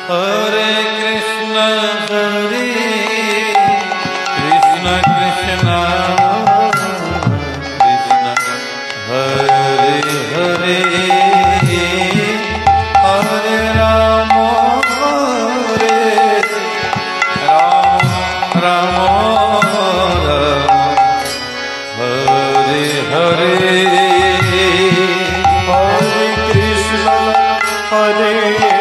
Hare Krishna, Hare Krishna, Krishna Krishna, Hare Hare, Hare Rama, Hare Rama, Rama Rama, Hare Hare. Hare Krishna, Hare Krishna,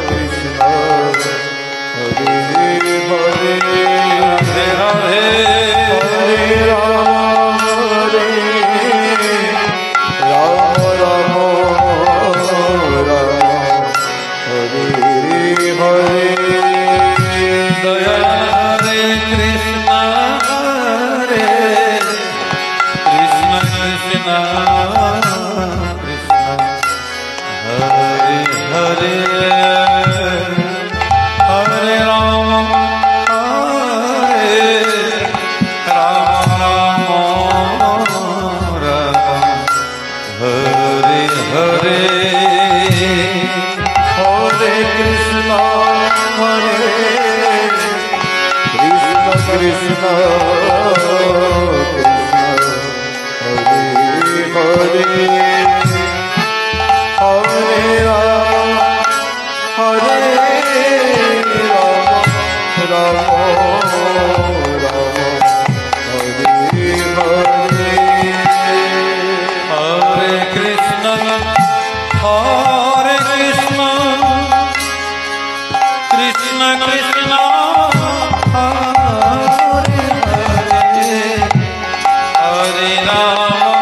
Krishna, Hare Hare, Hare Hare, Hare Rama, Hare Rama, Rama Rama, Hare Hare. Daya Hare Krishna, Hare Krishna, Krishna Krishna, Hare Hare, Hare Rama, Hare Rama, Rama Rama, Hare Hare. Hare Krishna, Hare Krishna, Krishna Krishna, Hare Hare, Hare Rama, Hare Rama, Rama Rama, Hare Hare. Hare Krishna, Hare Krishna, Krishna Krishna, Hare Hare, Hare Rama,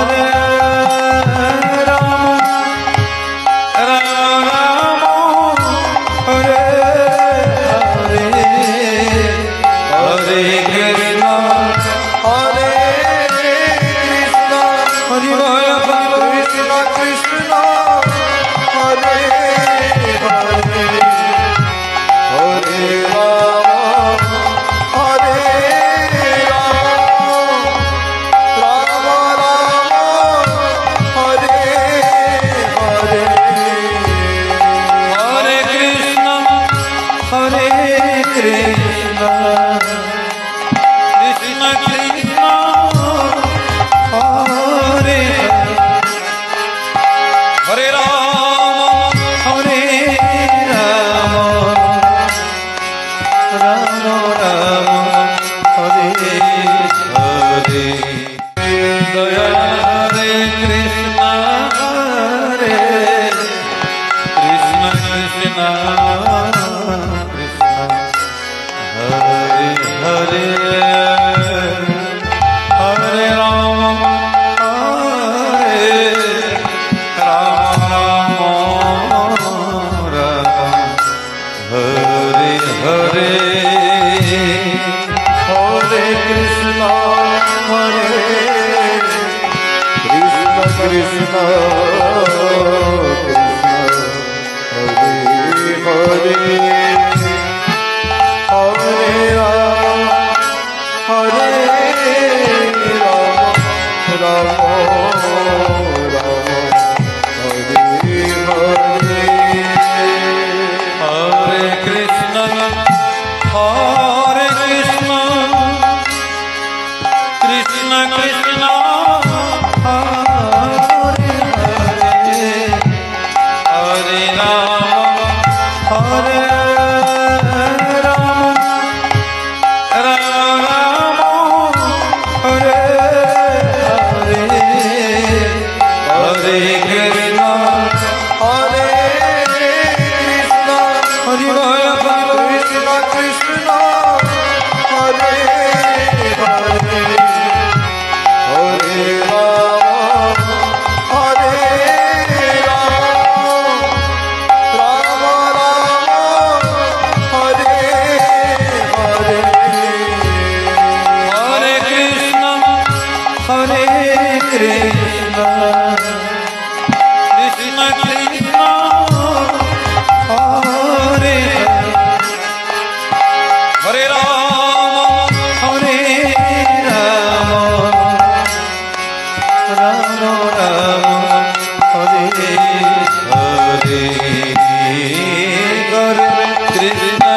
Hare Rama, Rama Rama, Hare Hare, Hare Krishna, Hare Krishna, Hare Rama, Krishna Krishna, Hare Hare, Hare Rama, Hare Rama, Rama Rama, Hare Hare. Hare Krishna, Hare Krishna, Krishna Krishna, Hare Hare, Hare Rama, Hare Rama, Rama Rama, Hare Hare. Daya Hare Krishna, Hare Krishna, Krishna Krishna, Hare Hare, Hare Rama, Hare Rama, Rama Rama, Hare Hare. Hare Krishna, Hare Krishna, Krishna Krishna, Hare Hare, Hare Rama, Hare Rama, Rama Rama, Hare Hare. Hare Krishna, Hare Krishna, Krishna Krishna, Hare Hare, Hare Rama, Hare Rama, Rama Rama, Hare Hare, Hare Krishna, Hare Krishna, Hare Rama, Krishna Krishna, Hare Hare, Hare Rama, Hare Rama, Rama Rama, Hare Hare. Hare Krishna, Hare Krishna, Krishna Krishna, Hare Hare, Hare Rama, Hare Rama, Rama Rama, Hare Hare Krishna